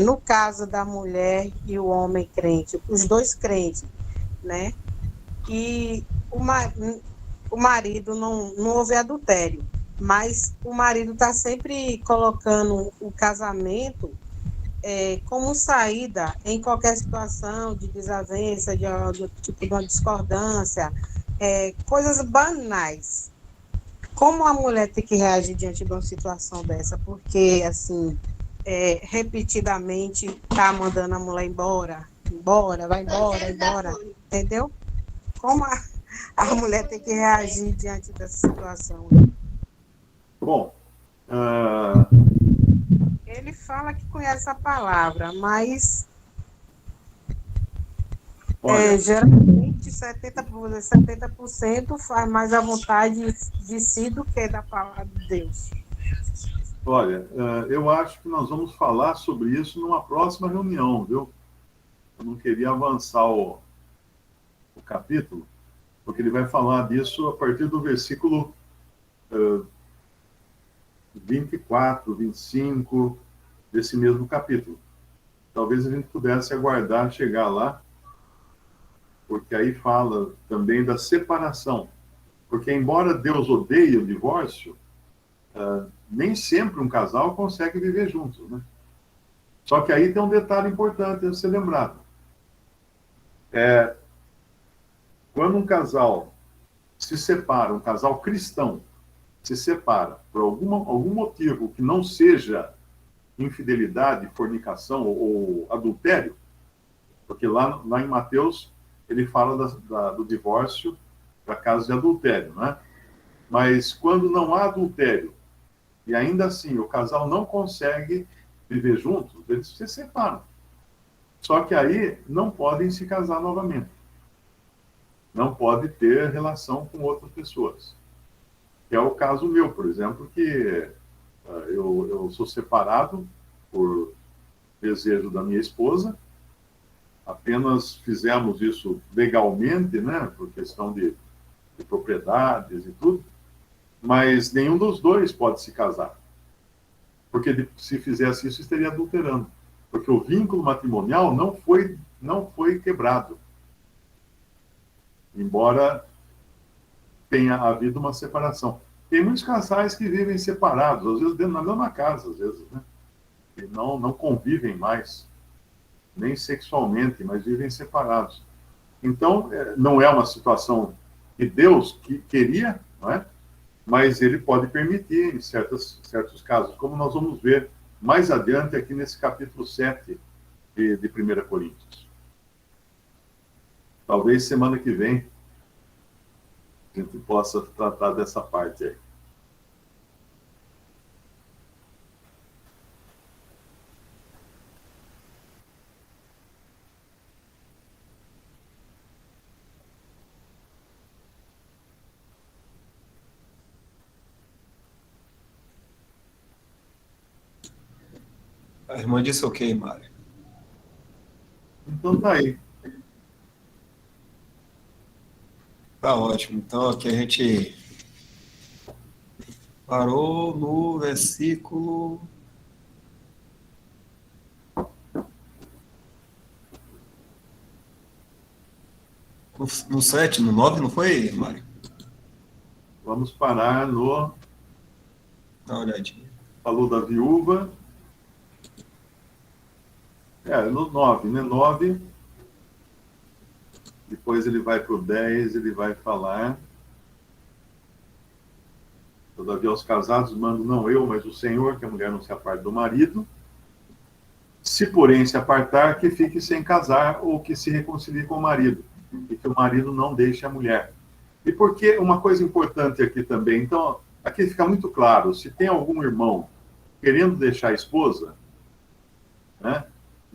no caso da mulher e o homem crente, os dois crentes, né? E o marido não houve adultério, mas o marido está sempre colocando o casamento como saída em qualquer situação de desavença, de tipo de uma discordância, coisas banais. Como a mulher tem que reagir diante de uma situação dessa? Porque, assim, repetidamente tá mandando a mulher embora, vai embora, entendeu? Como a mulher tem que reagir diante dessa situação? Bom, ele fala que conhece a palavra, mas geralmente 70% faz mais a vontade de si do que da palavra de Deus. Olha, eu acho que nós vamos falar sobre isso numa próxima reunião, viu? Eu não queria avançar o capítulo, porque ele vai falar disso a partir do versículo 24, 25 desse mesmo capítulo. Talvez a gente pudesse aguardar chegar lá, porque aí fala também da separação. Porque, embora Deus odeie o divórcio, nem sempre um casal consegue viver juntos, né? Só que aí tem um detalhe importante a ser lembrado. Quando um casal se separa, um casal cristão se separa por algum motivo que não seja infidelidade, fornicação ou adultério, porque lá em Mateus ele fala do divórcio para casos de adultério, né? Mas quando não há adultério e ainda assim o casal não consegue viver juntos, eles se separam. Só que aí não podem se casar novamente. Não pode ter relação com outras pessoas. Que é o caso meu, por exemplo, que eu sou separado por desejo da minha esposa. Apenas fizemos isso legalmente, né, por questão de propriedades e tudo, mas nenhum dos dois pode se casar. Porque se fizesse isso, estaria adulterando. Porque o vínculo matrimonial não foi quebrado. Embora tenha havido uma separação. Tem muitos casais que vivem separados, às vezes dentro da mesma casa, às vezes, né? E não convivem mais, nem sexualmente, mas vivem separados. Então, não é uma situação que Deus queria, não é? Mas ele pode permitir em certos casos, como nós vamos ver mais adiante aqui nesse capítulo 7 de 1 Coríntios. Talvez semana que vem a gente possa tratar dessa parte aí. A irmã disse ok, Mário. Então tá aí. Tá ótimo. Então aqui a gente parou no versículo. No 7, no 9, não foi, Mário? Vamos parar no... Dá uma olhadinha. Falou da viúva. No 9, né? 9. Depois ele vai para o 10, ele vai falar. Todavia, aos casados mando não eu, mas o Senhor, que a mulher não se aparte do marido. Se, porém, se apartar, que fique sem casar ou que se reconcilie com o marido. E que o marido não deixe a mulher. E porque uma coisa importante aqui também, então, aqui fica muito claro, se tem algum irmão querendo deixar a esposa, né,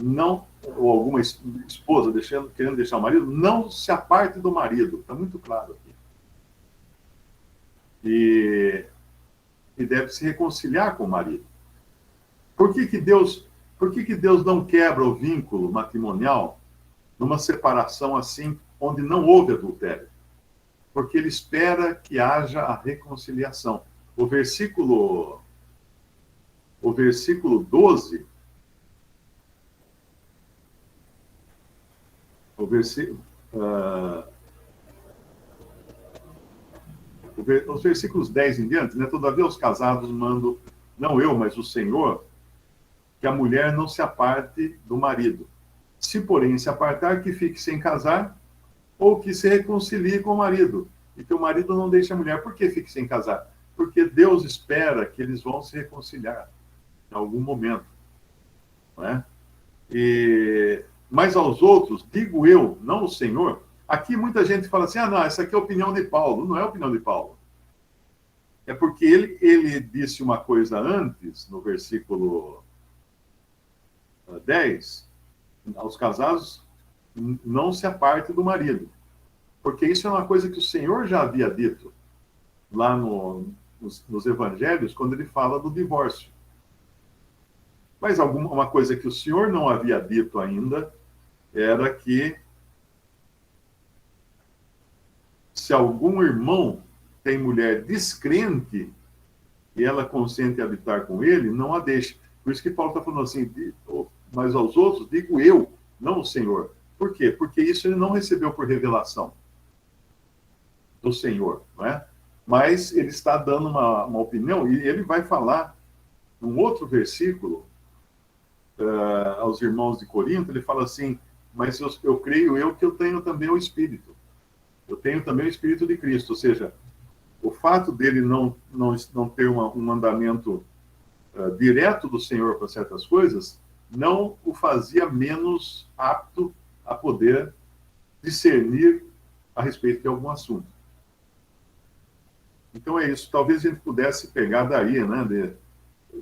não, ou alguma esposa querendo deixar o marido, não se aparte do marido, está muito claro aqui. E deve se reconciliar com o marido. Por que Deus não quebra o vínculo matrimonial numa separação assim, onde não houve adultério? Porque ele espera que haja a reconciliação. O versículo 12, os versículos 10 em diante, né? Todavia os casados mando, não eu, mas o Senhor, que a mulher não se aparte do marido. Se, porém, se apartar, que fique sem casar, ou que se reconcilie com o marido, e que o marido não deixe a mulher. Por que fique sem casar? Porque Deus espera que eles vão se reconciliar em algum momento. Não é? Mas aos outros, digo eu, não o Senhor. Aqui muita gente fala assim, não, essa aqui é a opinião de Paulo. Não é a opinião de Paulo. É porque ele disse uma coisa antes, no versículo 10, aos casados, não se aparte do marido. Porque isso é uma coisa que o Senhor já havia dito lá nos evangelhos, quando ele fala do divórcio. Mas uma coisa que o Senhor não havia dito ainda era que se algum irmão tem mulher descrente e ela consente habitar com ele, não a deixe. Por isso que Paulo está falando assim, mas aos outros digo eu, não o Senhor. Por quê? Porque isso ele não recebeu por revelação do Senhor, não é? Mas ele está dando uma opinião, e ele vai falar num outro versículo aos irmãos de Corinto, ele fala assim, mas eu creio que eu tenho também o Espírito. Eu tenho também o Espírito de Cristo, ou seja, o fato dele não ter um mandamento direto do Senhor para certas coisas, não o fazia menos apto a poder discernir a respeito de algum assunto. Então é isso. Talvez a gente pudesse pegar daí, né,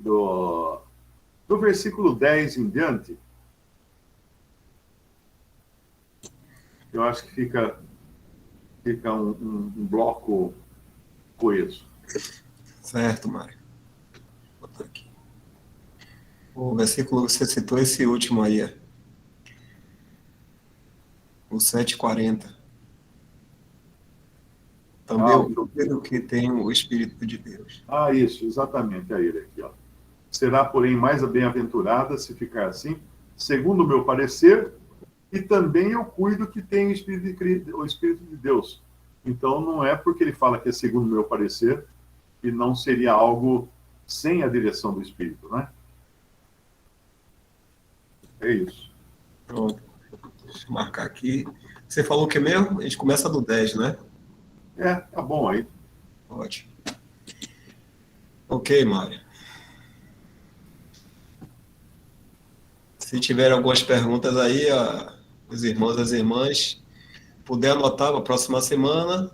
do versículo 10 em diante. Eu acho que fica um bloco coeso. Certo, Mário. Vou botar aqui. O versículo, você citou esse último aí, o 7:40. Também eu creio que tem o Espírito de Deus. Isso, exatamente, é ele aqui, ó. Será, porém, mais bem-aventurada se ficar assim, segundo o meu parecer, e também eu cuido que tem o Espírito de Deus. Então, não é porque ele fala que é segundo o meu parecer, que não seria algo sem a direção do Espírito, né? É isso. Pronto. Deixa eu marcar aqui. Você falou o que mesmo? A gente começa do 10, né? Tá bom aí. Ótimo. Ok, Mário. Se tiver algumas perguntas aí, os irmãos e as irmãs, puder anotar para a próxima semana.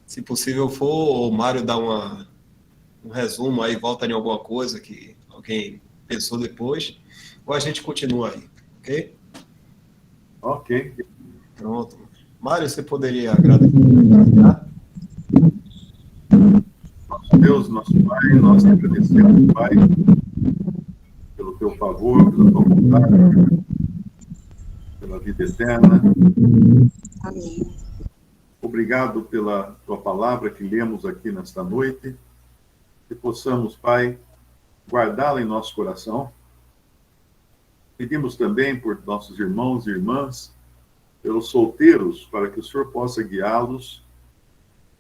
Se possível for, o Mário dá um resumo aí, volta em alguma coisa que alguém pensou depois, ou a gente continua aí, ok? Ok. Pronto. Mário, você poderia agradecer? Nosso Deus, nosso Pai, nós te agradecemos, Pai, pelo teu favor, pela tua bondade, pela vida eterna. Amém. Obrigado pela tua palavra que lemos aqui nesta noite, que possamos, Pai, guardá-la em nosso coração. Pedimos também por nossos irmãos e irmãs, pelos solteiros, para que o Senhor possa guiá-los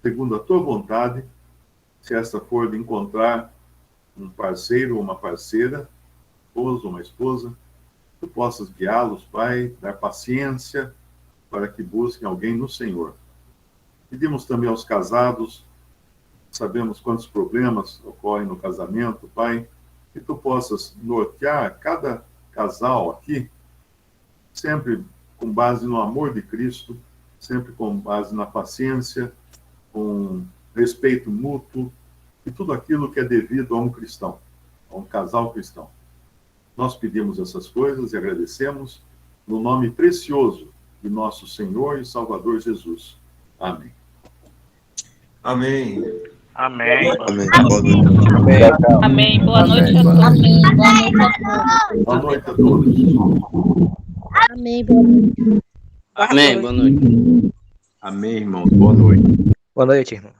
segundo a tua vontade, se esta for de encontrar um parceiro ou uma parceira, esposo ou uma esposa, tu possas guiá-los, Pai, dar paciência para que busquem alguém no Senhor. Pedimos também aos casados, sabemos quantos problemas ocorrem no casamento, Pai, que tu possas nortear cada casal aqui, sempre com base no amor de Cristo, sempre com base na paciência, com respeito mútuo e tudo aquilo que é devido a um cristão, a um casal cristão. Nós pedimos essas coisas e agradecemos no nome precioso de nosso Senhor e Salvador Jesus. Amém. Amém. Amém. Amém. Boa noite. Amém. Boa noite a todos. Boa noite a todos. Amém, boa noite. Amém, boa noite. Amém, irmãos. Boa noite. Boa noite, irmão.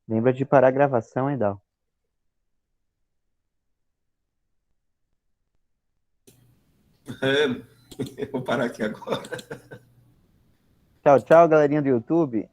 Lembra de parar a gravação, hein, Dal? Eu vou parar aqui agora. Tchau, tchau, galerinha do YouTube.